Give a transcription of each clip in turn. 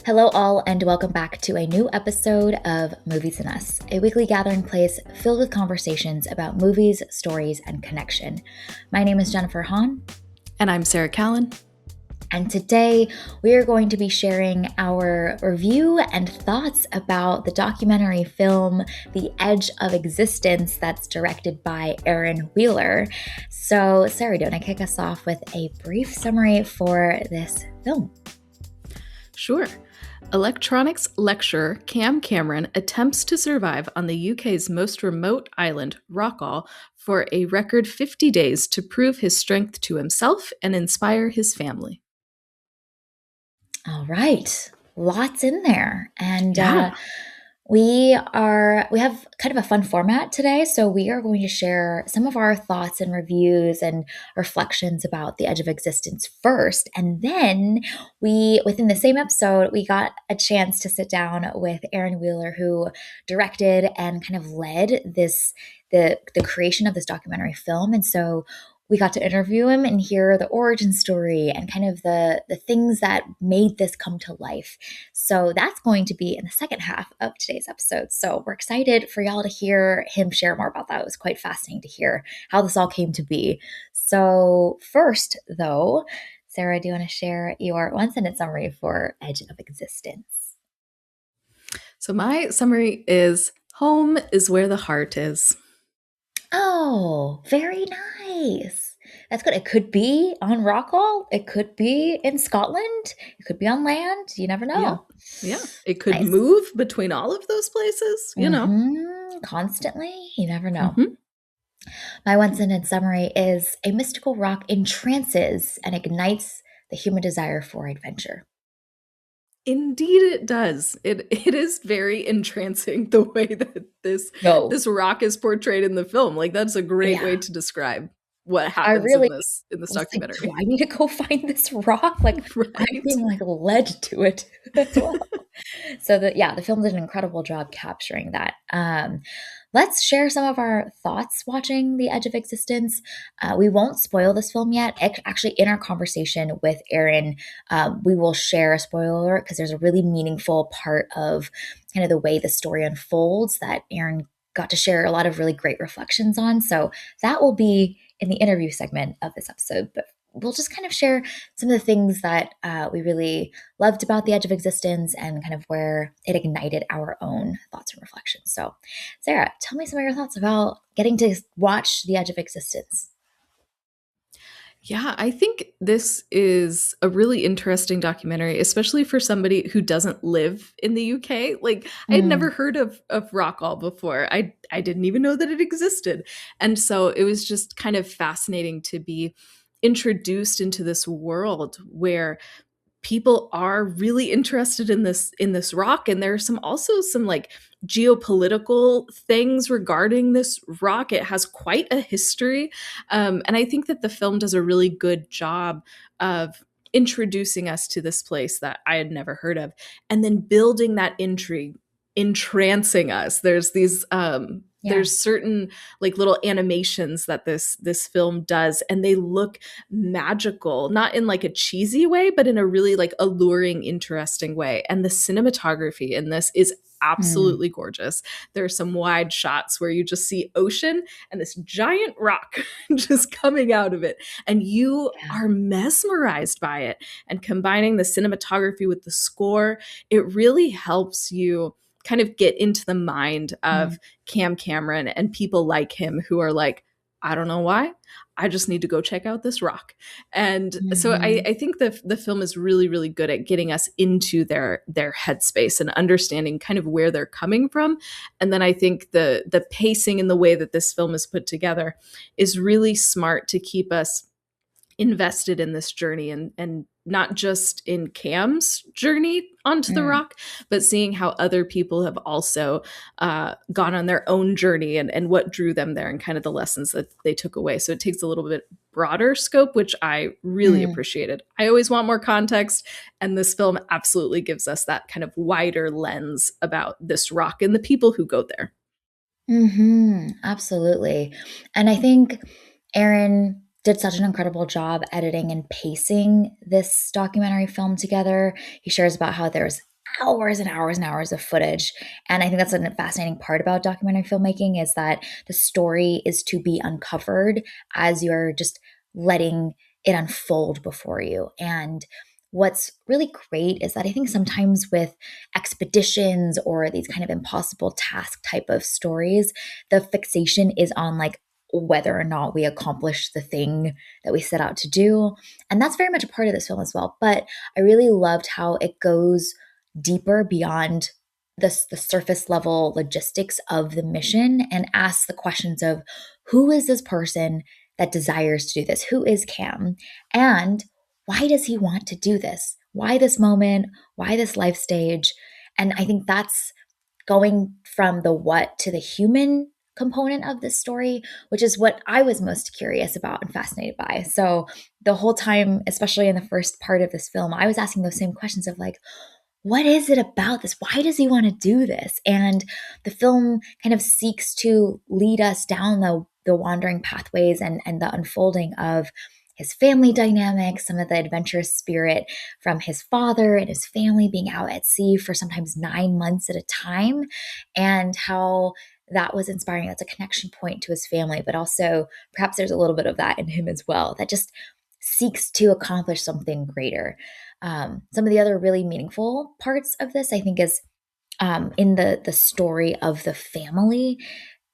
Hello, all, and welcome back to a new episode of Movies and Us, a weekly gathering place filled with conversations about movies, stories, and connection. My name is Jennifer Hahn. And I'm Sarah Callan. And today we are going to be sharing our review and thoughts about the documentary film The Edge of Existence that's directed by Aaron Wheeler. So, Sarah, do you want to kick us off with a brief summary for this film? Sure. Electronics lecturer Cam Cameron attempts to survive on the UK's most remote island, Rockall, for a record 50 days to prove his strength to himself and inspire his family. All right. Lots in there. And Yeah. we have kind of a fun format today. So we are going to share some of our thoughts and reviews and reflections about The Edge of Existence first. And then within the same episode, we got a chance to sit down with Aaron Wheeler, who directed and kind of led the creation of this documentary film. And so we got to interview him and hear the origin story and kind of the things that made this come to life. So that's going to be in the second half of today's episode. So we're excited for y'all to hear him share more about that. It was quite fascinating to hear how this all came to be. So first, though, Sarah, do you want to share your one-sentence summary for Edge of Existence? So my summary is home is where the heart is. Oh, very nice. That's good. It could be on Rockall. It could be in Scotland. It could be on land. You never know. Yeah. It could Nice. move between all of those places, Constantly. You never know. Mhm. My one sentence summary is a mystical rock entrances and ignites the human desire for adventure. Indeed it does. It is very entrancing the way that No. this rock is portrayed in the film. Like that's a great way Yeah. to describe what I happens really in this was like, do documentary. I need to go find this rock? Like I'm Right? being like led to it as well. So the film did an incredible job capturing that. Let's share some of our thoughts watching The Edge of Existence. We won't spoil this film yet. Actually, in our conversation with Aaron, we will share a spoiler because there's a really meaningful part of kind of the way the story unfolds that Aaron got to share a lot of really great reflections on. So that will be in the interview segment of this episode. But we'll just kind of share some of the things that we really loved about The Edge of Existence and kind of where it ignited our own thoughts and reflections. So, Sarah, tell me some of your thoughts about getting to watch The Edge of Existence. Yeah, I think this is a really interesting documentary, especially for somebody who doesn't live in the UK. Like I had never heard of Rockall before. I didn't even know that it existed. And so it was just kind of fascinating to be introduced into this world where people are really interested in this rock, and there's some like geopolitical things regarding this rock. It has quite a history, and I think that the film does a really good job of introducing us to this place that I had never heard of, and then building that intrigue, entrancing us. There's certain like little animations that this film does, and they look magical, not in like a cheesy way, but in a really like alluring, interesting way. And the cinematography in this is absolutely gorgeous. There are some wide shots where you just see ocean and this giant rock just coming out of it, and you are mesmerized by it. And combining the cinematography with the score, it really helps you kind of get into the mind of Cam Cameron and people like him who are like, I don't know why, I just need to go check out this rock. And so I think the film is really, really good at getting us into their headspace and understanding kind of where they're coming from. And then I think the pacing and the way that this film is put together is really smart to keep us invested in this journey, and not just in Cam's journey onto the rock, but seeing how other people have also gone on their own journey, and what drew them there and kind of the lessons that they took away. So it takes a little bit broader scope, which I really appreciated. I always want more context, and this film absolutely gives us that kind of wider lens about this rock and the people who go there. Absolutely. And I think Aaron did such an incredible job editing and pacing this documentary film together. He shares about how there's hours and hours and hours of footage. And I think that's a fascinating part about documentary filmmaking is that the story is to be uncovered as you're just letting it unfold before you. And what's really great is that I think sometimes with expeditions or these kind of impossible task type of stories, the fixation is on like whether or not we accomplish the thing that we set out to do. And that's very much a part of this film as well. But I really loved how it goes deeper beyond the surface level logistics of the mission and asks the questions of who is this person that desires to do this? Who is Cam? And why does he want to do this? Why this moment? Why this life stage? And I think that's going from the what to the human component of this story, which is what I was most curious about and fascinated by. So the whole time, especially in the first part of this film, I was asking those same questions of like, what is it about this? Why does he want to do this? And the film kind of seeks to lead us down the wandering pathways and the unfolding of his family dynamics, some of the adventurous spirit from his father and his family being out at sea for sometimes 9 months at a time, and how that was inspiring. That's a connection point to his family, but also perhaps there's a little bit of that in him as well that just seeks to accomplish something greater. Some of the other really meaningful parts of this, I think, is in the story of the family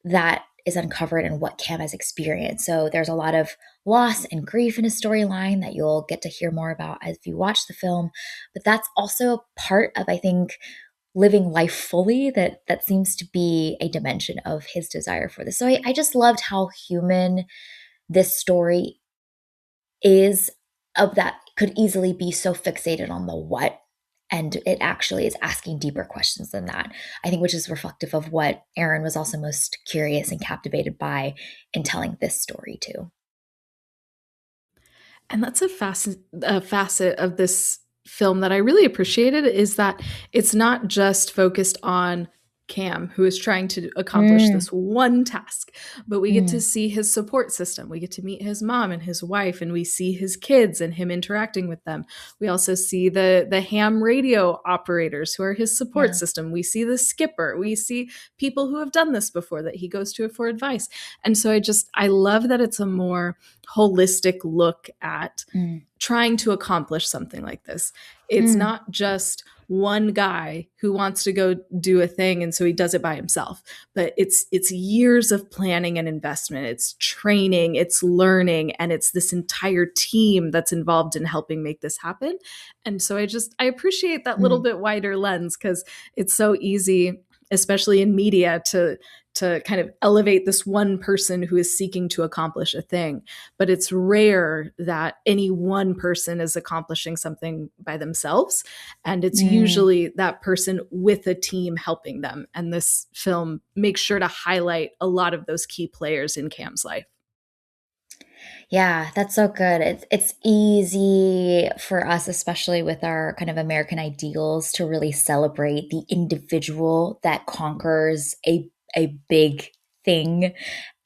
that is uncovered and what Cam has experienced. So there's a lot of loss and grief in his storyline that you'll get to hear more about as you watch the film. But that's also part of, I think, living life fully that seems to be a dimension of his desire for this. So I just loved how human this story is, of that could easily be so fixated on the what, and it actually is asking deeper questions than that, I think, which is reflective of what Aaron was also most curious and captivated by in telling this story too. And that's a facet of this film that I really appreciated is that it's not just focused on Cam, who is trying to accomplish Mm, this one task, but we get to mm, see his support system. We get to meet his mom and his wife, and we see his kids and him interacting with them. We also see the ham radio operators who are his support yeah. system. We see the skipper. We see people who have done this before that he goes to for advice. And so I love that it's a more holistic look at Mm, trying to accomplish something like this. It's mm, not just one guy who wants to go do a thing and so he does it by himself, but it's years of planning and investment. It's training, it's learning, and it's this entire team that's involved in helping make this happen. And so I appreciate that little mm, bit wider lens, because it's so easy, especially in media, to kind of elevate this one person who is seeking to accomplish a thing. But it's rare that any one person is accomplishing something by themselves. And it's mm. usually that person with a team helping them. And this film makes sure to highlight a lot of those key players in Cam's life. Yeah, that's so good. It's easy for us, especially with our kind of American ideals, to really celebrate the individual that conquers a big thing.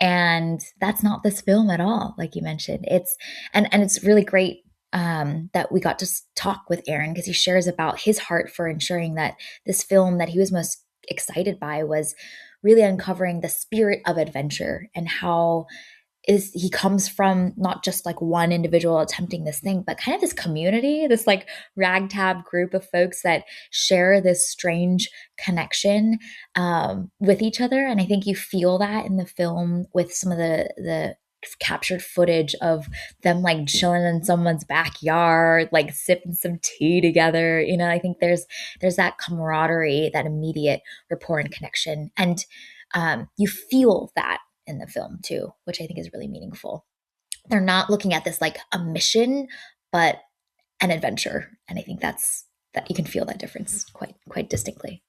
And that's not this film at all, like you mentioned. And it's really great that we got to talk with Aaron because he shares about his heart for ensuring that this film that he was most excited by was really uncovering the spirit of adventure and how is he comes from not just like one individual attempting this thing, but kind of this community, this like ragtag group of folks that share this strange connection with each other. And I think you feel that in the film with some of the captured footage of them like chilling in someone's backyard, like sipping some tea together. You know, I think there's that camaraderie, that immediate rapport and connection, and you feel that in the film too, which I think is really meaningful. They're not looking at this like a mission, but an adventure, and I think that you can feel that difference quite distinctly.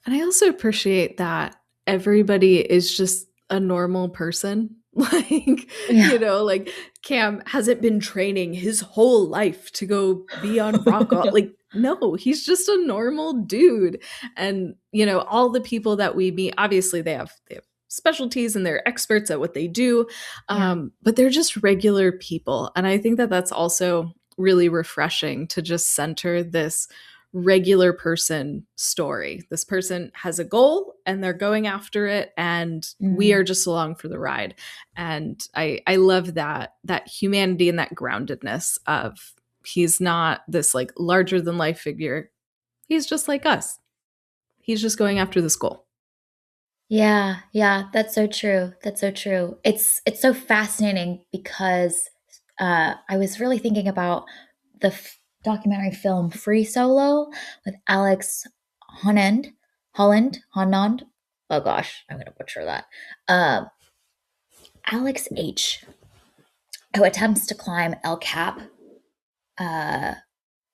And I also appreciate that everybody is just a normal person. Like, Yeah. like Cam hasn't been training his whole life to go be on rock. Like, no, he's just a normal dude. And, all the people that we meet, obviously they have specialties and they're experts at what they do. Yeah. But they're just regular people. And I think that that's also really refreshing to just center this regular person story. This person has a goal and they're going after it, and we are Mm. just along for the ride. And I love that humanity and that groundedness of, he's not this like larger than life figure. He's just like us. He's just going after this goal. Yeah, yeah, that's so true. That's so true. It's so fascinating because I was really thinking about the documentary film Free Solo with Alex Honnold, Honnold. Oh gosh, I'm gonna butcher that. Uh, Alex H, who attempts to climb El Cap uh,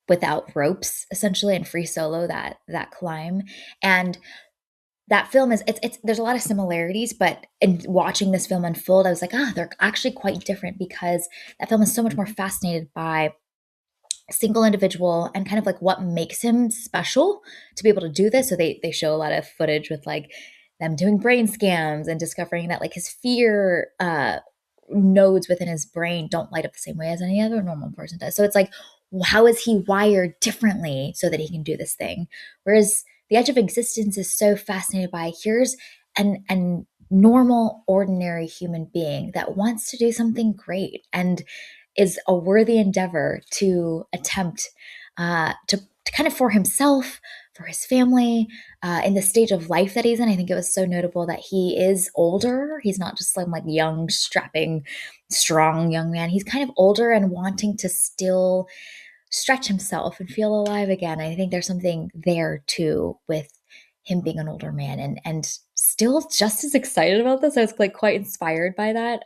without ropes, essentially, and free solo that climb. And that film is it's there's a lot of similarities, but in watching this film unfold, I was like, they're actually quite different because that film is so much more fascinated by a single individual and kind of like what makes him special to be able to do this. So they show a lot of footage with like them doing brain scans and discovering that like his fear nodes within his brain don't light up the same way as any other normal person does. So it's like, how is he wired differently so that he can do this thing? Whereas the edge of existence is so fascinated by, here's an normal, ordinary human being that wants to do something great and is a worthy endeavor to attempt to kind of for himself, for his family, in the stage of life that he's in. I think it was so notable that he is older. He's not just some like young, strapping, strong young man. He's kind of older and wanting to still stretch himself and feel alive again. I think there's something there too with him being an older man and still just as excited about this. I was like quite inspired by that.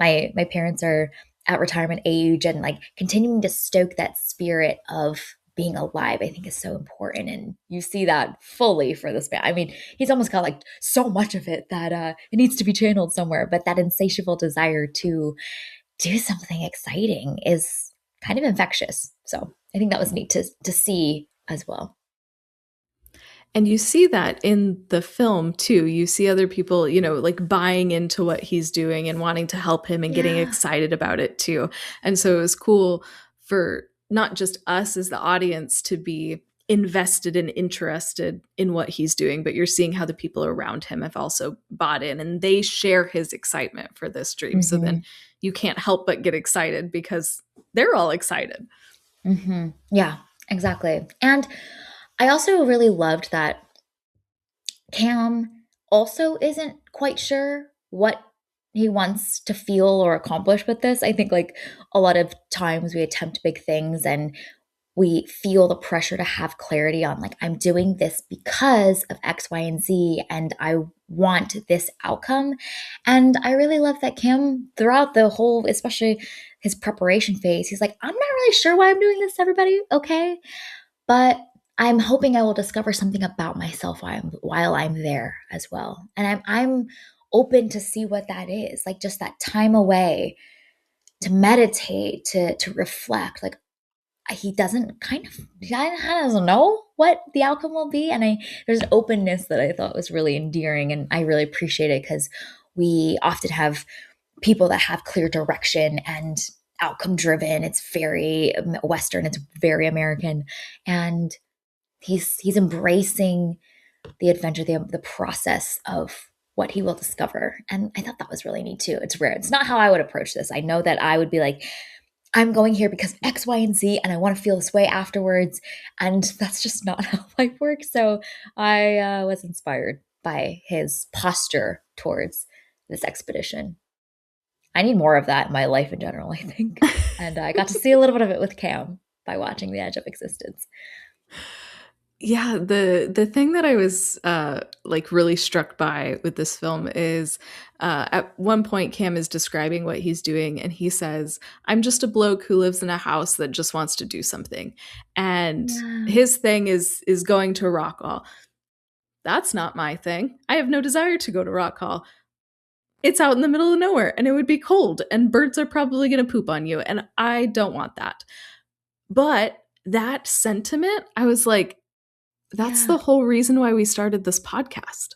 My parents are at retirement age, and like continuing to stoke that spirit of being alive, I think is so important. And you see that fully for this man. I mean, he's almost got like so much of it that it needs to be channeled somewhere, but that insatiable desire to do something exciting is kind of infectious. So I think that was neat to see as well. And you see that in the film too. You see other people, like buying into what he's doing and wanting to help him and getting Yeah. excited about it too. And so it was cool for not just us as the audience to be invested and interested in what he's doing, but you're seeing how the people around him have also bought in and they share his excitement for this dream. So then Hmm. you can't help but get excited because they're all excited. Hmm. Yeah, exactly. And I also really loved that Cam also isn't quite sure what he wants to feel or accomplish with this. I think like a lot of times we attempt big things and we feel the pressure to have clarity on like, I'm doing this because of X, Y, and Z, and I want this outcome. And I really love that Cam throughout the whole, especially his preparation phase, he's like, I'm not really sure why I'm doing this, everybody. Okay. But I'm hoping I will discover something about myself while I'm there as well. And I'm open to see what that is. Like just that time away to meditate, to reflect. Like he kind of doesn't know what the outcome will be. And there's an openness that I thought was really endearing, and I really appreciate it because we often have people that have clear direction and outcome driven. It's very Western, it's very American. And he's embracing the adventure, the process of what he will discover. And I thought that was really neat too. It's rare. It's not how I would approach this. I know that I would be like, I'm going here because X, Y, and Z, and I want to feel this way afterwards. And that's just not how life works. So I was inspired by his posture towards this expedition. I need more of that in my life in general, I think. And I got to see a little bit of it with Cam by watching The Edge of Existence. Yeah, the thing that I was like really struck by with this film is at one point Cam is describing what he's doing and he says, "I'm just a bloke who lives in a house that just wants to do something." And Yeah. his thing is going to rock hall. That's not my thing. I have no desire to go to rock hall. It's out in the middle of nowhere and it would be cold and birds are probably going to poop on you and I don't want that. But that sentiment, I was like, that's Yeah. the whole reason why we started this podcast.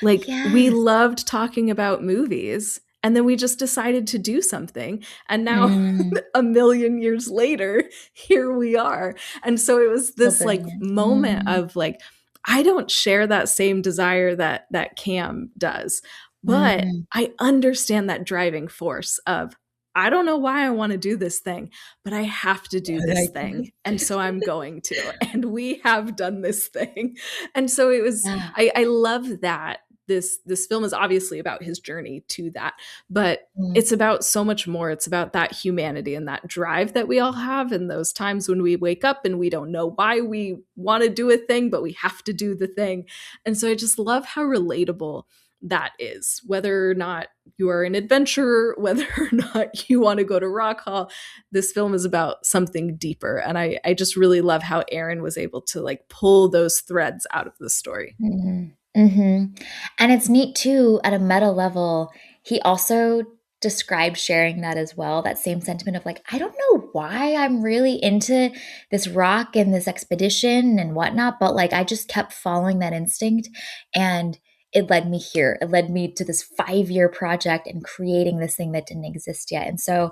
Like, we Yes. loved talking about movies and then we just decided to do something, and now Mm, a million years later, here we are. And so it was so this like brilliant. moment Mm, of like, I don't share that same desire that Cam does, but mm. I understand that driving force of, I don't know why I want to do this thing, but I have to do But this I did. thing. And so I'm going to. And we have done this thing. And so it was, Yeah. I love that this film is obviously about his journey to that, but Mm, it's about so much more. It's about that humanity and that drive that we all have in those times when we wake up and we don't know why we want to do a thing, but we have to do the thing. And so I just love how relatable that is, whether or not you are an adventurer, whether or not you want to go to Rock Hall. This film is about something deeper. And I just really love how Aaron was able to like pull those threads out of the story. mhm, mhm. And it's neat too, at a meta level, he also described sharing that as well, that same sentiment of like, I don't know why I'm really into this rock and this expedition and whatnot, but like I just kept following that instinct and it led me here. It led me to this 5-year project and creating this thing that didn't exist yet. And so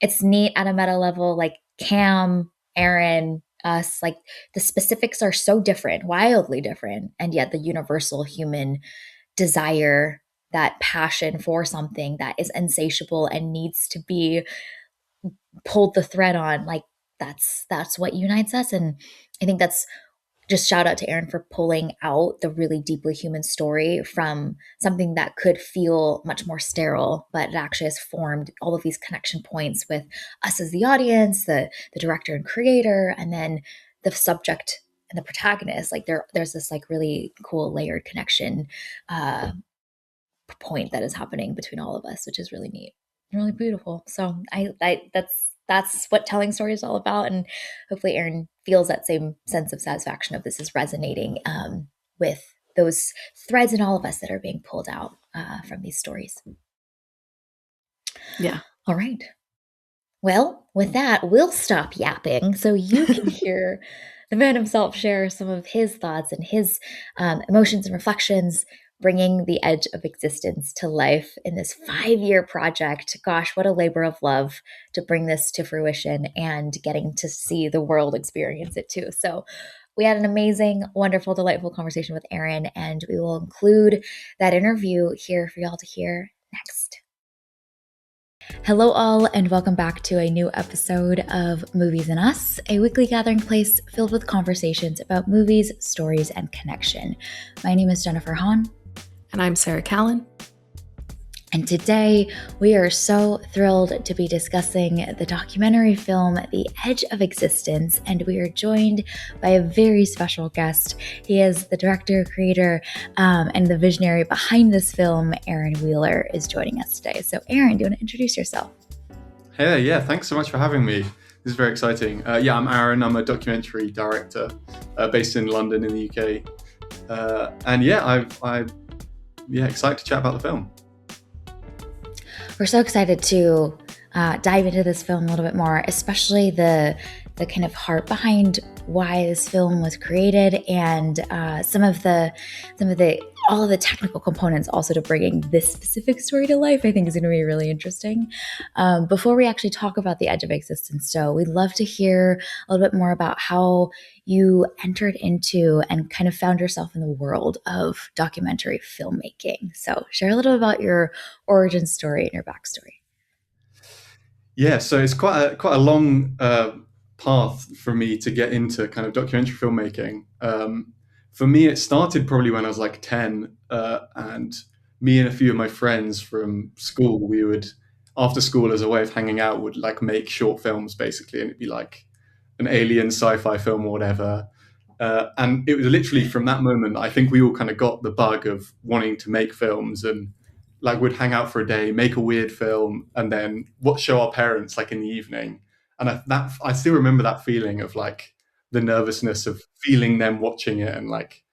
it's neat at a meta level, like Cam, Aaron, us, like the specifics are so different, wildly different, and yet the universal human desire, that passion for something that is insatiable and needs to be pulled the thread on, like that's what unites us. And I think that's just shout out to Aaron for pulling out the really deeply human story from something that could feel much more sterile, but it actually has formed all of these connection points with us as the audience, the director and creator, and then the subject and the protagonist. Like there's this like really cool layered connection uh, point that is happening between all of us, which is really neat, really beautiful. So I that's what telling stories is all about, and hopefully Aaron feels that same sense of satisfaction of this is resonating with those threads in all of us that are being pulled out from these stories. Yeah. All right. Well, with that, we'll stop yapping so you can hear the man himself share some of his thoughts and his emotions and reflections, bringing the edge of existence to life in this 5-year project. Gosh, what a labor of love to bring this to fruition and getting to see the world experience it too. So, we had an amazing, wonderful, delightful conversation with Aaron, and we will include that interview here for y'all to hear next. Hello, all, and welcome back to a new episode of Movies and Us, a weekly gathering place filled with conversations about movies, stories, and connection. My name is Jennifer Hahn, And I'm Sarah Callan. and today we are so thrilled to be discussing the documentary film The Edge of Existence, and we are joined by a very special guest. He is the director, creator, and the visionary behind this film. Aaron Wheeler is joining us today. So, Aaron, do you want to introduce yourself? Hey, yeah, thanks so much for having me. This is very exciting. Yeah, I'm Aaron. I'm a documentary director based in London in the UK. And yeah, I'm excited to chat about the film. We're so excited to dive into this film a little bit more, especially the kind of heart behind why this film was created, and some of the all of the technical components also to bringing this specific story to life. I think is going to be really interesting. Before we actually talk about The Edge of Existence, though, we'd love to hear a little bit more about how you entered into and kind of found yourself in the world of documentary filmmaking. So share a little about your origin story and your backstory. Yeah, so it's quite a long path for me to get into kind of documentary filmmaking. For me, it started probably when I was like 10, and me and a few of my friends from school, we would, after school as a way of hanging out, would like make short films basically, and it'd be like an alien sci-fi film or whatever. And it was literally from that moment, I think we all kind of got the bug of wanting to make films, and like would hang out for a day, make a weird film, and then what show our parents like in the evening. And I still remember that feeling of like the nervousness of feeling them watching it and like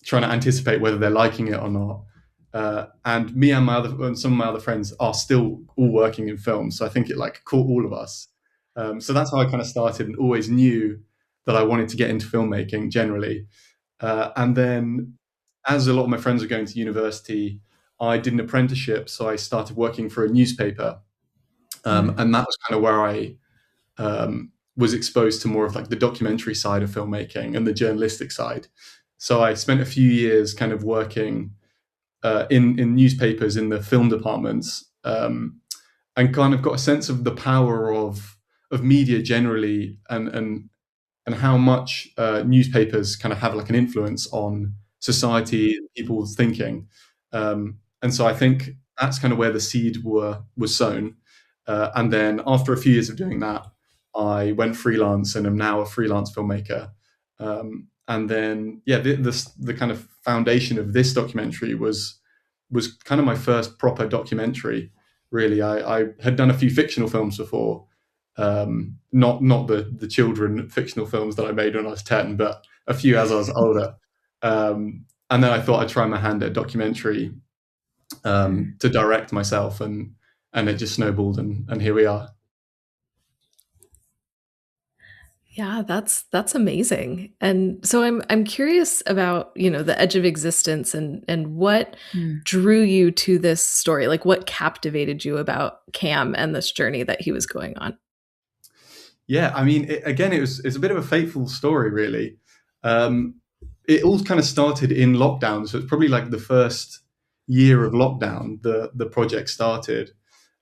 trying to anticipate whether they're liking it or not. And me and some of my other friends are still all working in films, so I think it like caught all of us. So that's how I kind of started, and always knew that I wanted to get into filmmaking generally. And then, as a lot of my friends were going to university, I did an apprenticeship, so I started working for a newspaper, Mm. and that was kind of where I was exposed to more of like the documentary side of filmmaking and the journalistic side. So I spent a few years kind of working in newspapers in the film departments, and kind of got a sense of the power of media generally, and how much newspapers kind of have like an influence on society and people's thinking. And so I think that's kind of where the seed was sown. And then after a few years of doing that, I went freelance and am now a freelance filmmaker. And then, yeah, the kind of foundation of this documentary was kind of my first proper documentary. Really, I had done a few fictional films before, not the children fictional films that I made when I was 10, but a few as I was older. And then I thought I'd try my hand at documentary, Mm. to direct myself, and it just snowballed, and here we are. Yeah, that's amazing. And so I'm curious about, the edge of existence and what Mm. drew you to this story? Like what captivated you about Cam and this journey that he was going on? Yeah, I mean, again, it's a bit of a fateful story, really. Um, it all kind of started in lockdown, so it's probably like the first year of lockdown. The project started,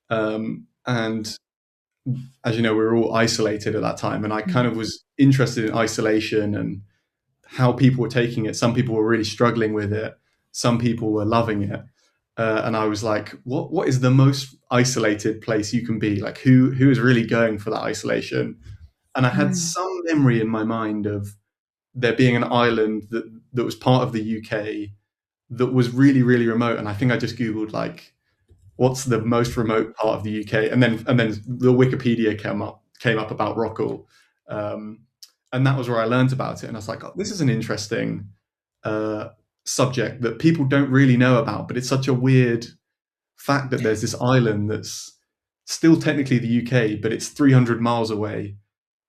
and as you know, we were all isolated at that time, and I kind Mm. of was interested in isolation and how people were taking it. Some people were really struggling with it. Some people were loving it. And I was like, what is the most isolated place you can be? Like, who is really going for that isolation? And I had Mm. some memory in my mind of there being an island that was part of the UK that was really, really remote. And I think I just Googled like, what's the most remote part of the UK? And then the Wikipedia came up about Rockall. Um, and that was where I learned about it. And I was like, oh, this is an interesting uh, subject that people don't really know about, but it's such a weird fact that there's this island that's still technically the UK, but it's 300 miles away.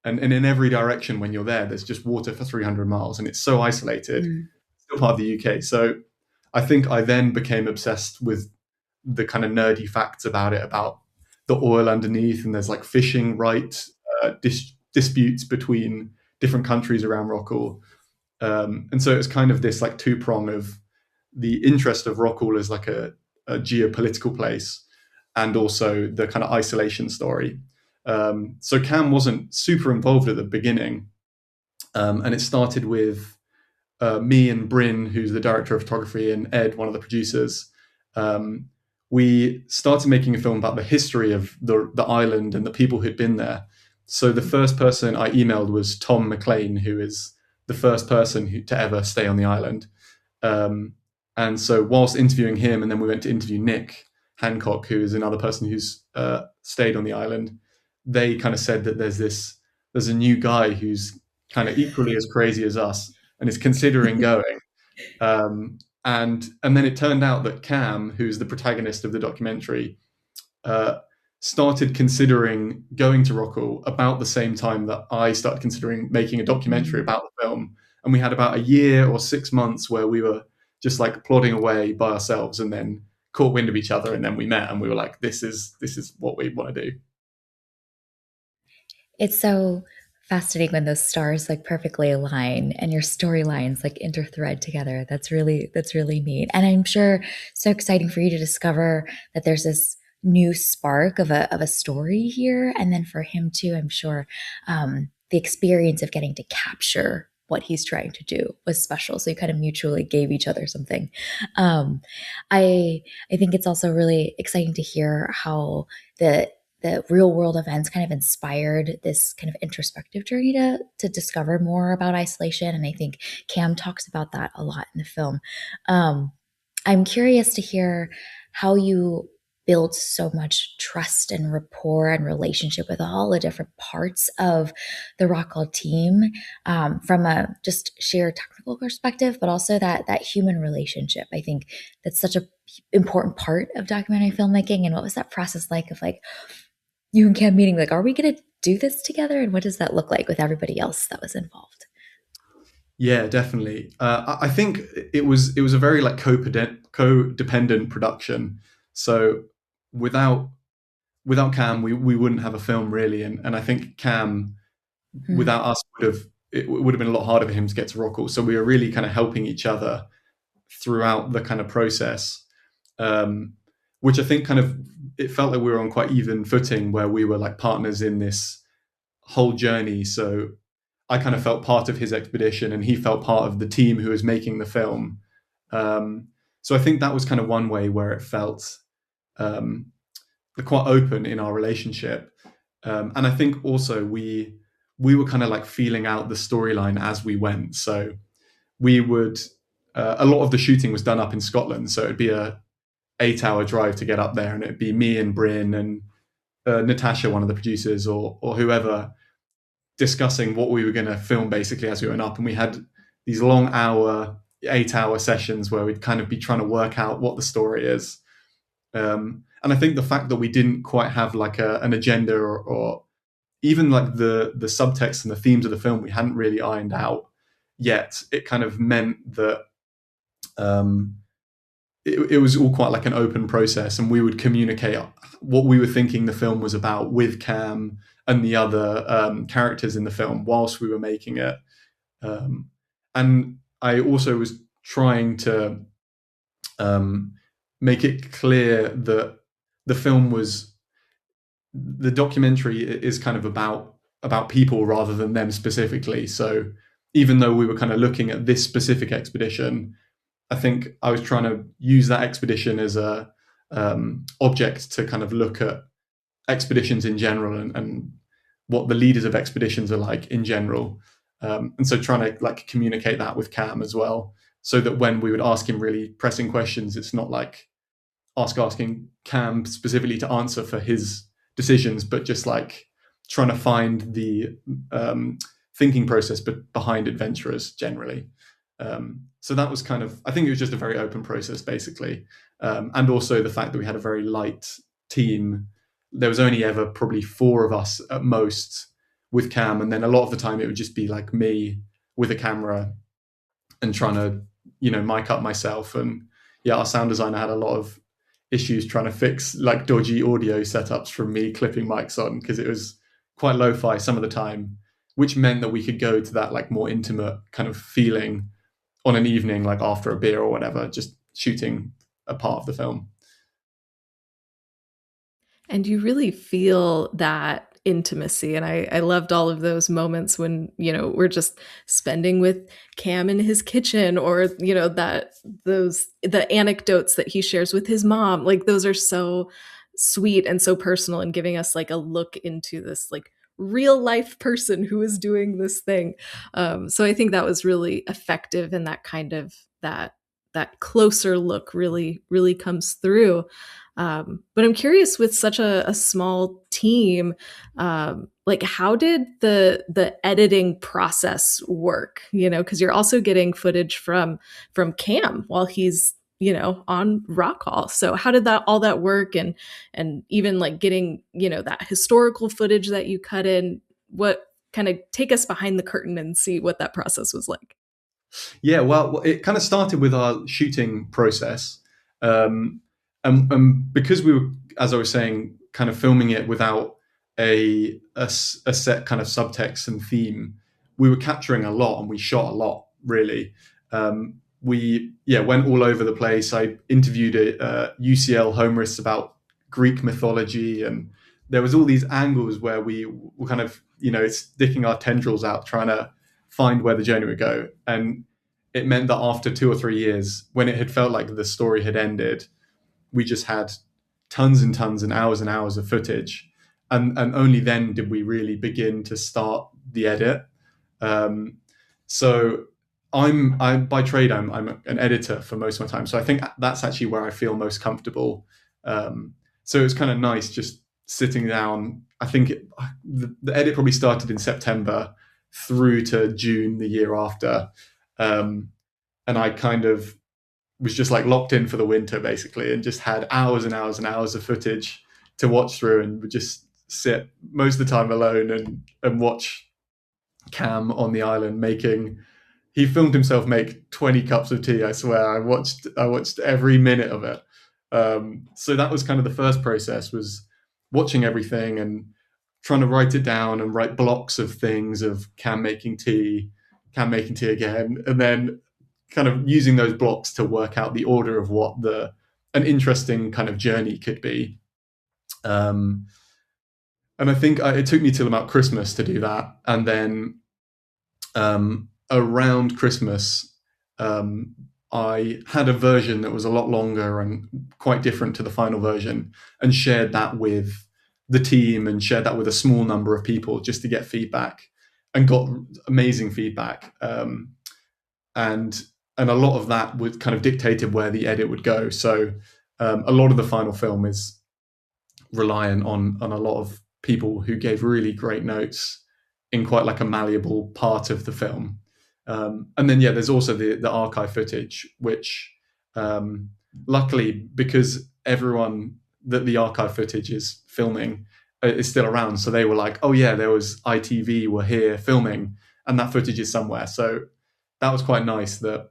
And in every direction when you're there, there's just water for 300 miles, and it's so isolated, Mm. still part of the UK. So I think I then became obsessed with the kind of nerdy facts about it, about the oil underneath, and there's like fishing rights disputes between different countries around Rockall. And so it's kind of this like two prong of the interest of Rockall as like a geopolitical place, and also the kind of isolation story. So Cam wasn't super involved at the beginning, and it started with me and Bryn, who's the director of photography, and Ed, one of the producers. Um, we started making a film about the history of the island and the people who'd been there. So the first person I emailed was Tom McLean, who is the first person to ever stay on the island. Um, and so whilst interviewing him, and then we went to interview Nick Hancock, who is another person who's stayed on the island. They kind of said that there's a new guy who's kind of equally as crazy as us and is considering going. And then it turned out that Cam, who's the protagonist of the documentary, uh, started considering going to Rockall about the same time that I started considering making a documentary Mm. about the film. And we had about a year or 6 months where we were just like plodding away by ourselves, and then caught wind of each other, and then we met, and we were like, this is what we want to do. It's so fascinating when those stars like perfectly align and your storylines like interthread together. That's really neat. And I'm sure so exciting for you to discover that there's this new spark of a story here. And then for him too, I'm sure the experience of getting to capture what he's trying to do was special. So you kind of mutually gave each other something. Um, I think it's also really exciting to hear how the real world events kind of inspired this kind of introspective journey to discover more about isolation. And I think Cam talks about that a lot in the film. Um, I'm curious to hear how you build so much trust and rapport and relationship with all the different parts of the Rockall team, from a just sheer technical perspective, but also that human relationship. I think that's such a important part of documentary filmmaking. And what was that process like of like you and Cam meeting, like, are we going to do this together? And what does that look like with everybody else that was involved? Yeah, definitely. I think it was a very like codependent production. So without without Cam, we wouldn't have a film really, and I think Cam Hmm. without us would have been a lot harder for him to get to Rockall. So we were really kind of helping each other throughout the kind of process, um, which I think kind of it felt like we were on quite even footing where we were like partners in this whole journey. So I kind of felt part of his expedition, and he felt part of the team who was making the film. So I think that was kind of one way where it felt um, quite open in our relationship. And I think also we were kind of like feeling out the storyline as we went. So we would a lot of the shooting was done up in Scotland, so it'd be a 8 hour drive to get up there, and it'd be me and Bryn and Natasha, one of the producers, or whoever, discussing what we were going to film basically as we went up. And we had these long 8 hour sessions where we'd kind of be trying to work out what the story is. And I think the fact that we didn't quite have like an agenda, or even like the subtext and the themes of the film we hadn't really ironed out yet, it kind of meant that um, it was all quite like an open process, and we would communicate what we were thinking the film was about with Cam and the other characters in the film whilst we were making it. And I also was trying to um, make it clear that the film was the documentary is kind of about people rather than them specifically. So even though we were kind of looking at this specific expedition, I think I was trying to use that expedition as a object to kind of look at expeditions in general, and what the leaders of expeditions are like in general. And so trying to like communicate that with Cam as well, so that when we would ask him really pressing questions, it's not like asking Cam specifically to answer for his decisions, but just like trying to find the thinking process behind adventurers generally. So that was kind of, I think it was just a very open process basically. And also the fact that we had a very light team. There was only ever probably four of us at most with Cam, and then a lot of the time it would just be like me with a camera and trying to, mic up myself. And yeah, our sound designer had a lot of issues trying to fix like dodgy audio setups from me clipping mics on, because it was quite lo-fi some of the time, which meant that we could go to that like more intimate kind of feeling on an evening like after a beer or whatever, just shooting a part of the film. And you really feel that intimacy. And I loved all of those moments when, we're just spending with Cam in his kitchen, or, the anecdotes that he shares with his mom. Like those are so sweet and so personal, and giving us like a look into this like real life person who is doing this thing. So I think that was really effective, and that kind of that closer look really comes through. But I'm curious, with such a small team, like how did the editing process work? Because you're also getting footage from Cam while he's on Rock Hall. So how did that all that work, and even like getting that historical footage that you cut in? What kind of take us behind the curtain and see what that process was like? Yeah, well, it kind of started with our shooting process. Um, and because we were, as I was saying, kind of filming it without a set kind of subtext and theme, we were capturing a lot and we shot a lot, really. We, yeah, went all over the place. I interviewed UCL humorists about Greek mythology, and there was all these angles where we were kind of, sticking our tendrils out, trying to find where the journey would go. And it meant that after 2 or 3 years, when it had felt like the story had ended, we just had tons and tons and hours of footage. And only then did we really begin to start the edit. Um, so I by trade I'm an editor for most of my time. So I think that's actually where I feel most comfortable. So it was kind of nice just sitting down. I think the edit probably started in September through to June the year after. Um, and I kind of was just like locked in for the winter basically, and just had hours and hours and hours of footage to watch through, and would just sit most of the time alone and watch Cam on the island making he filmed himself make 20 cups of tea. I swear, I watched every minute of it. So that was kind of the first process, was watching everything and trying to write it down and write blocks of things of Cam making tea again, and then kind of using those blocks to work out the order of what the an interesting kind of journey could be. Um, and I think it took me till about Christmas to do that, and then around Christmas, I had a version that was a lot longer and quite different to the final version, and shared that with the team and shared that with a small number of people just to get feedback, and got amazing feedback. And a lot of that would kind of dictated where the edit would go. So a lot of the final film is reliant on a lot of people who gave really great notes in quite like a malleable part of the film. And then, yeah, there's also the archive footage, which luckily, because everyone that the archive footage is filming is still around, so they were like, oh yeah, there was ITV were here filming, and that footage is somewhere. So that was quite nice that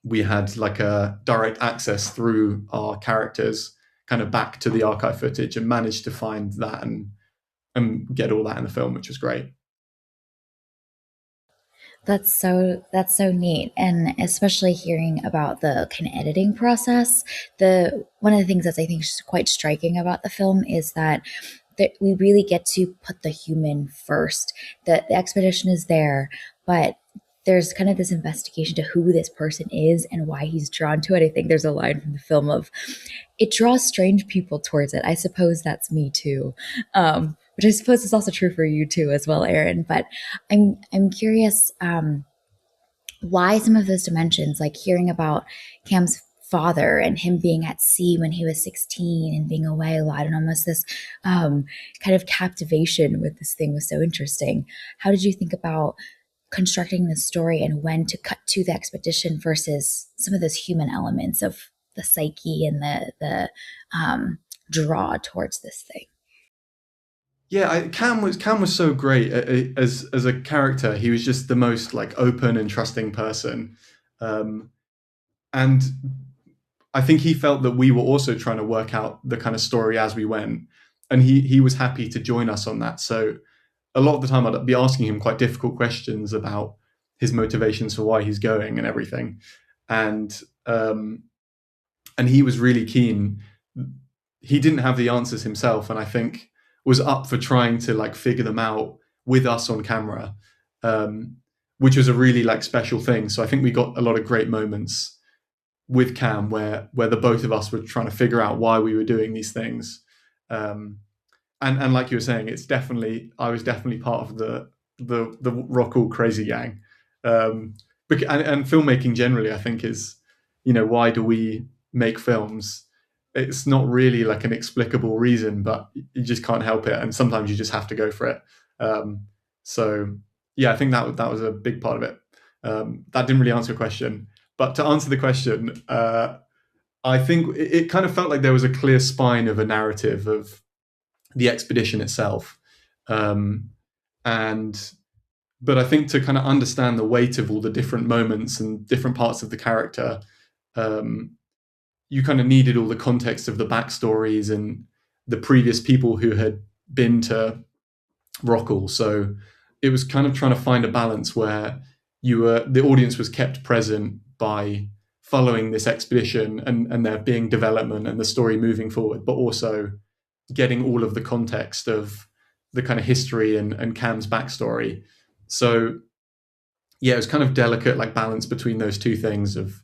we had like a direct access through our characters kind of back to the archive footage, and managed to find that and get all that in the film, which was great. That's so neat, and especially hearing about the kind of editing process. The one of the things that's I think is quite striking about the film is that we really get to put the human first. The expedition is there, but there's kind of this investigation to who this person is and why he's drawn to it. I think there's a line from the film of, "It draws strange people towards it." I suppose that's me too, which I suppose is also true for you too as well, Aaron. But I'm curious. Why some of those dimensions, like hearing about Cam's father and him being at sea when he was 16 and being away a lot, and almost this kind of captivation with this thing was so interesting. How did you think about constructing the story and when to cut to the expedition versus some of those human elements of the psyche and the draw towards this thing? Yeah, Cam was so great as a character. He was just the most like open and trusting person, um, and I think he felt that we were also trying to work out the kind of story as we went, and he was happy to join us on that. So a lot of the time, I'd be asking him quite difficult questions about his motivations for why he's going and everything, and um, and he was really keen. He didn't have the answers himself, and I think was up for trying to like figure them out with us on camera, um, which was a really like special thing. So I think we got a lot of great moments with Cam where the both of us were trying to figure out why we were doing these things. Um, and like you were saying, it's definitely I was definitely part of the Rockall crazy gang. And filmmaking generally, I think, is, why do we make films? It's not really like an explicable reason, but you just can't help it, and sometimes you just have to go for it. Um, so yeah, I think that was a big part of it. That didn't really answer your question, but to answer the question, I think it kind of felt like there was a clear spine of a narrative of the expedition itself. Um, and but I think to kind of understand the weight of all the different moments and different parts of the character, um, you kind of needed all the context of the backstories and the previous people who had been to Rockall. So it was kind of trying to find a balance where the audience was kept present by following this expedition and there being development and the story moving forward, but also getting all of the context of the kind of history and Cam's backstory. So yeah, it was kind of delicate, like balance between those two things of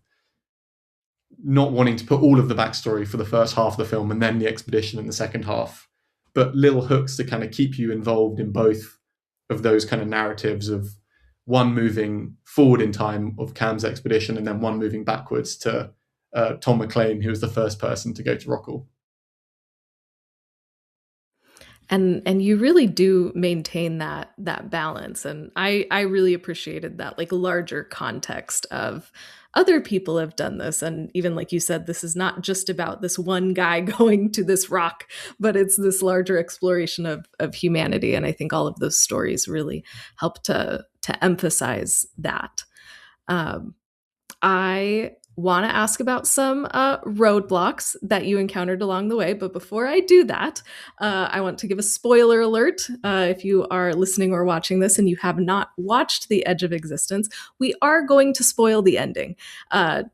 not wanting to put all of the backstory for the first half of the film and then the expedition in the second half, but little hooks to kind of keep you involved in both of those kind of narratives of one moving forward in time of Cam's expedition and then one moving backwards to Tom McLean, who was the first person to go to Rockall. And you really do maintain that balance, and I really appreciated that like larger context of other people have done this, and even like you said, this is not just about this one guy going to this rock, but it's this larger exploration of humanity, and I think all of those stories really help to emphasize that. Um, I want to ask about some roadblocks that you encountered along the way. But before I do that, I want to give a spoiler alert. If you are listening or watching this and you have not watched The Edge of Existence, we are going to spoil the ending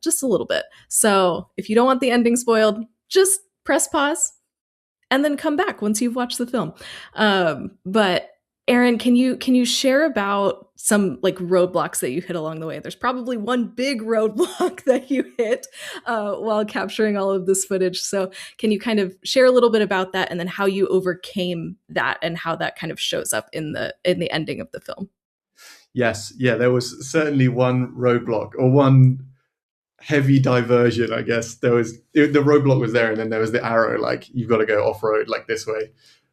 just a little bit. So if you don't want the ending spoiled, just press pause and then come back once you've watched the film. But Aaron, can you share about some like roadblocks that you hit along the way? There's probably one big roadblock that you hit while capturing all of this footage. So can you kind of share a little bit about that, and then how you overcame that, and how that kind of shows up in the ending of the film? Yes, yeah, there was certainly one roadblock, or one heavy diversion, I guess. The roadblock was there, and then there was the arrow, like you've got to go off road, like this way,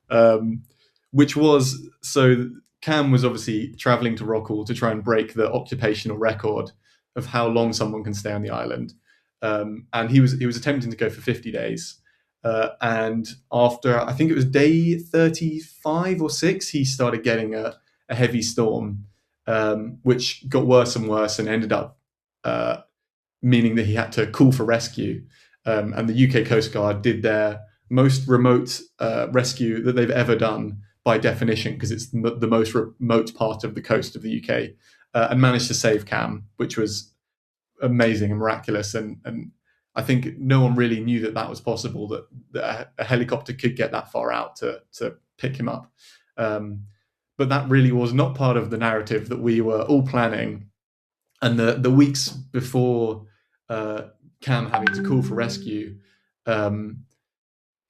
um, which was so. Cam was obviously traveling to Rockall to try and break the occupational record of how long someone can stay on the island, and he was attempting to go for 50 days. And after, I think it was day 35 or 6, he started getting a heavy storm, which got worse and worse and ended up meaning that he had to call for rescue. And the UK Coast Guard did their most remote rescue that they've ever done by definition, because it's the most remote part of the coast of the UK, and managed to save Cam, which was amazing and miraculous. And I think no one really knew that was possible, that a helicopter could get that far out to pick him up. But that really was not part of the narrative that we were all planning. And the weeks before Cam having to call for rescue,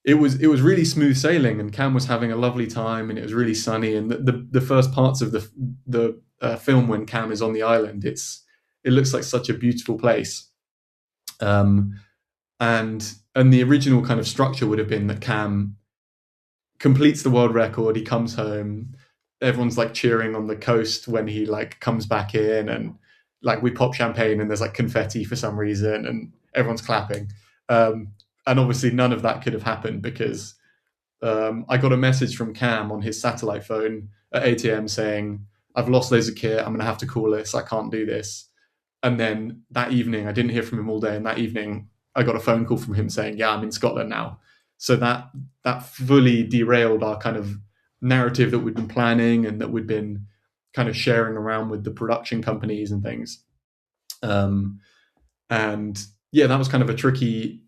it was really smooth sailing, and Cam was having a lovely time, and it was really sunny. And the first parts of the film, when Cam is on the island, it looks like such a beautiful place. And the original kind of structure would have been that Cam completes the world record, he comes home, everyone's like cheering on the coast when he like comes back in, and like we pop champagne and there's like confetti for some reason and everyone's clapping. And obviously none of that could have happened, because I got a message from Cam on his satellite phone at 8 a.m. saying, I've lost loads of kit, I'm going to have to call this, I can't do this. And then that evening, I didn't hear from him all day, and that evening I got a phone call from him saying, yeah, I'm in Scotland now. So that fully derailed our kind of narrative that we'd been planning and that we'd been kind of sharing around with the production companies and things. And yeah, that was kind of a tricky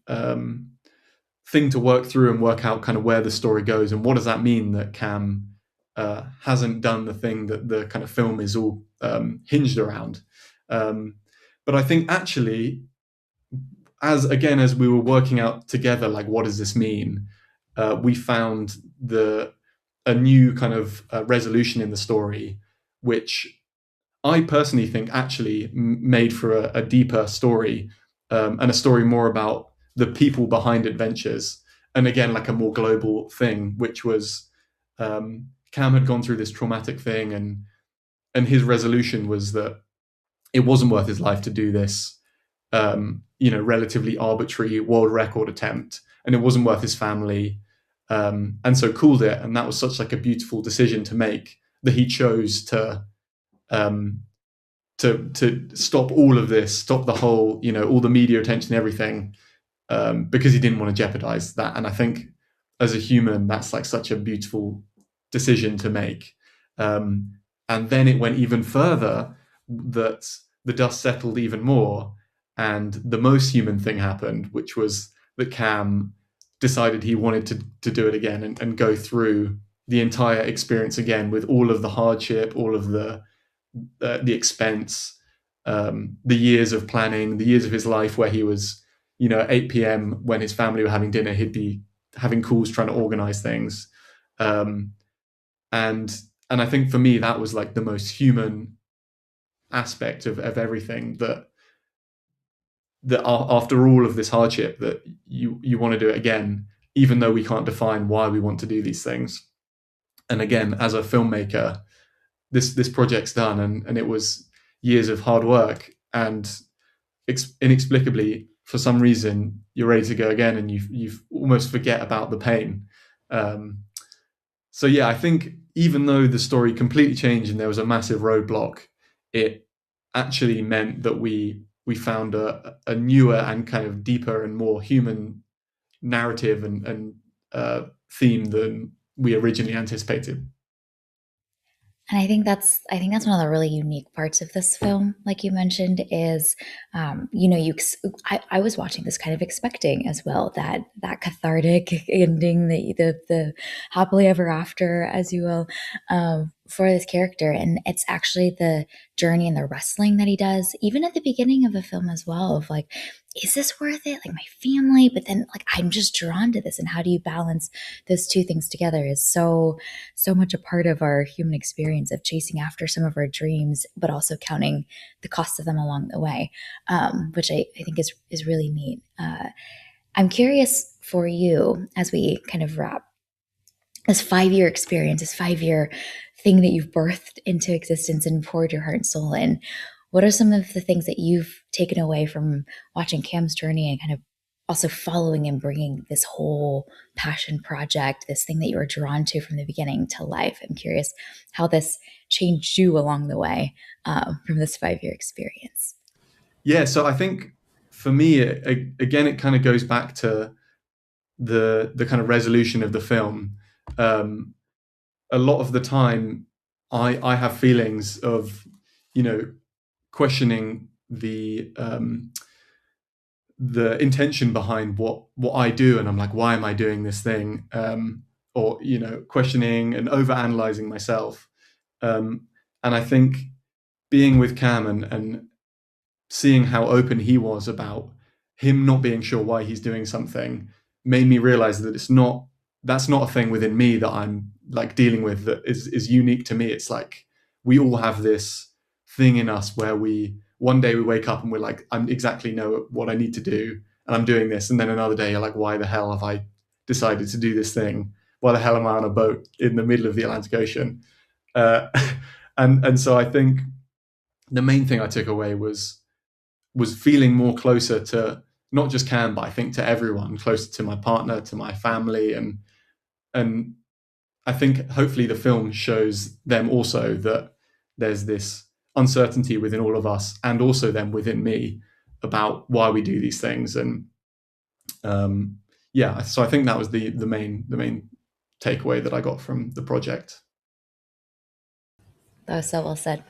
thing to work through and work out kind of where the story goes, and what does that mean that Cam hasn't done the thing that the kind of film is all hinged around. But I think actually, as we were working out together, like what does this mean, we found a new kind of resolution in the story, which I personally think actually made for a deeper story, and a story more about the people behind adventures, and again like a more global thing, which was Cam had gone through this traumatic thing, and his resolution was that it wasn't worth his life to do this relatively arbitrary world record attempt, and it wasn't worth his family, and so cooled it. And that was such like a beautiful decision to make, that he chose to stop all of this, stop the whole, all the media attention, everything, because he didn't want to jeopardize that. And I think as a human, that's like such a beautiful decision to make. And then it went even further, that the dust settled even more, and the most human thing happened, which was that Cam decided he wanted to do it again, and go through the entire experience again, with all of the hardship, all of the expense, the years of planning, the years of his life where he was, at 8 p.m. when his family were having dinner, he'd be having calls trying to organize things. And I think for me, that was like the most human aspect of everything, that after all of this hardship, that you want to do it again, even though we can't define why we want to do these things. And again, as a filmmaker, this project's done, and it was years of hard work, and inexplicably, for some reason, you're ready to go again, and you almost forget about the pain. So yeah, I think even though the story completely changed and there was a massive roadblock, it actually meant that we found a newer and kind of deeper and more human narrative and theme than we originally anticipated. And I think that's one of the really unique parts of this film, like you mentioned, is you know, I was watching this kind of expecting as well that cathartic ending, the happily ever after, as you will, for this character, and it's actually the journey and the wrestling that he does, even at the beginning of the film as well, of like, is this worth it? Like my family, but then like I'm just drawn to this, and how do you balance those two things together is so much a part of our human experience of chasing after some of our dreams, but also counting the cost of them along the way, which I think is really neat. I'm curious for you as we kind of wrap this 5 year experience, this 5 year thing that you've birthed into existence and poured your heart and soul in. What are some of the things that you've taken away from watching Cam's journey and kind of also following and bringing this whole passion project, this thing that you were drawn to from the beginning to life? I'm curious how this changed you along the way from this 5 year experience. Yeah, so I think for me, again, it kind of goes back to the kind of resolution of the film. Um, a lot of the time, I have feelings of, you know, questioning the intention behind what I do, and I'm like, why am I doing this thing? Or you know, questioning and over analyzing myself. Um, and I think being with Cam and seeing how open he was about him not being sure why he's doing something made me realize that that's not a thing within me that I'm like dealing with that is unique to me. It's like we all have this thing in us where we one day we wake up and we're like, I exactly know what I need to do and I'm doing this, and then another day you're like, why the hell have I decided to do this thing? Why the hell am I on a boat in the middle of the Atlantic Ocean? Uh, and so I think the main thing I took away was feeling more closer to not just Cam, but I think to everyone, closer to my partner, to my family, and I think hopefully the film shows them also that there's this uncertainty within all of us, and also then within me about why we do these things. And yeah, so I think that was the main takeaway that I got from the project. That was so well said.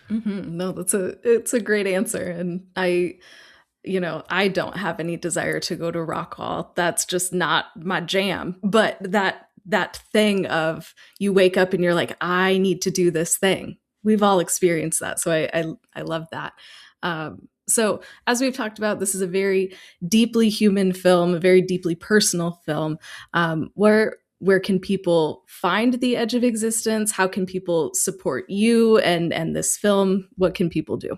No, it's a great answer, and I don't have any desire to go to rock hall. That's just not my jam. But that thing of you wake up and you're like, I need to do this thing. We've all experienced that, so I love that. So as we've talked about, this is a very deeply human film, a very deeply personal film. Where can people find The Edge of Existence? How can people support you and this film? What can people do?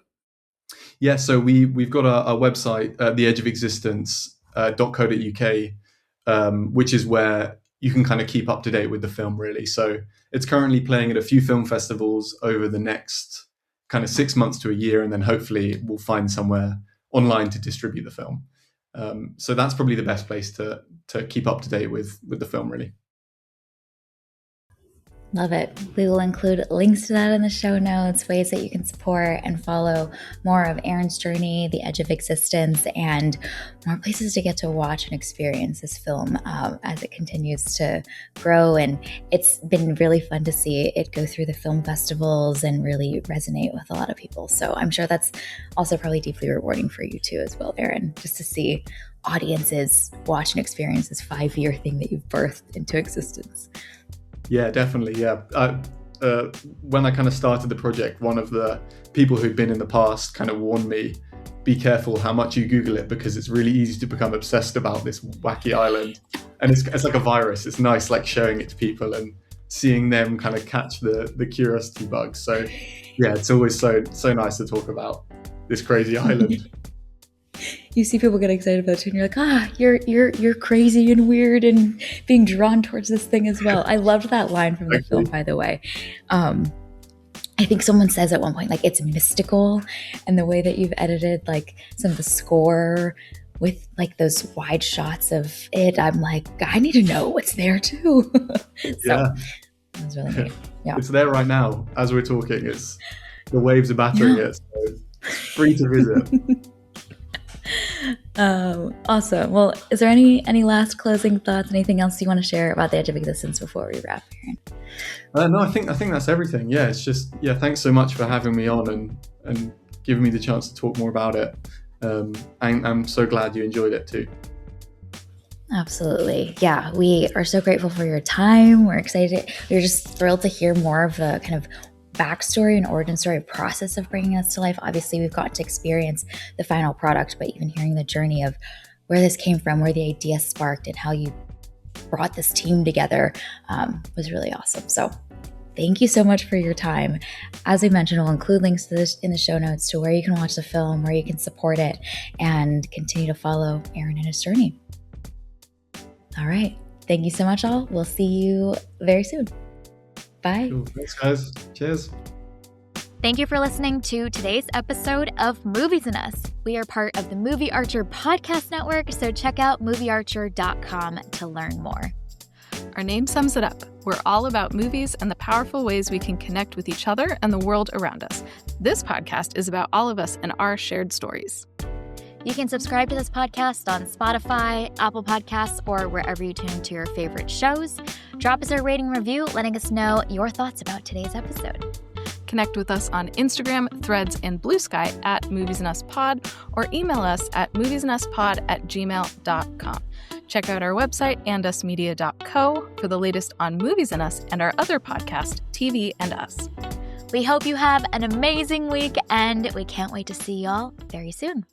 Yeah, so we've got a website, theedgeofexistence.co.uk, which is where you can kind of keep up to date with the film, really. So it's currently playing at a few film festivals over the next kind of 6 months to a year, and then hopefully we'll find somewhere online to distribute the film. So that's probably the best place to keep up to date with the film, really. Love it. We will include links to that in the show notes, ways that you can support and follow more of Aaron's journey, The Edge of Existence, and more places to get to watch and experience this film as it continues to grow. And it's been really fun to see it go through the film festivals and really resonate with a lot of people. So I'm sure that's also probably deeply rewarding for you too as well, Aaron, just to see audiences watch and experience this 5 year thing that you've birthed into existence. Yeah, definitely. Yeah. When I kind of started the project, one of the people who'd been in the past kind of warned me, be careful how much you Google it, because it's really easy to become obsessed about this wacky island. And it's like a virus. It's nice like showing it to people and seeing them kind of catch the curiosity bug. So yeah, it's always so nice to talk about this crazy island. You see people get excited about it and you're like, you're crazy and weird and being drawn towards this thing as well. I loved that line from the film, by the way. I think someone says at one point, like, it's mystical, and the way that you've edited like some of the score with like those wide shots of it, I'm like, I need to know what's there too. So Yeah. it was really neat. Yeah. It's there right now as we're talking. It's the waves are battering it. So it's free to visit. Awesome. Well, is there any last closing thoughts? Anything else you want to share about the Edge of Existence before we wrap here? No, I think that's everything. Yeah, it's just thanks so much for having me on and giving me the chance to talk more about it. I'm so glad you enjoyed it too. Absolutely. Yeah, we are so grateful for your time. We're excited. We're just thrilled to hear more of the kind of backstory and origin story process of bringing us to life. Obviously, we've got to experience the final product, but even hearing the journey of where this came from, where the idea sparked, and how you brought this team together was really awesome. So thank you so much for your time. As we mentioned, we'll include links to this in the show notes to where you can watch the film, where you can support it, and continue to follow Aaron and his journey. All right. Thank you so much, all. We'll see you very soon. Bye. Cool. Thanks, guys. Cheers. Thank you for listening to today's episode of Movies and Us. We are part of the Movie Archer podcast network, so check out moviearcher.com to learn more. Our name sums it up. We're all about movies and the powerful ways we can connect with each other and the world around us. This podcast is about all of us and our shared stories. You can subscribe to this podcast on Spotify, Apple Podcasts, or wherever you tune into your favorite shows. Drop us a rating and review, letting us know your thoughts about today's episode. Connect with us on Instagram, Threads, and Blue Sky at Movies and Us Pod, or email us at moviesanduspod@gmail.com. Check out our website, andusmedia.co, for the latest on Movies and Us and our other podcast, TV and Us. We hope you have an amazing week, and we can't wait to see y'all very soon.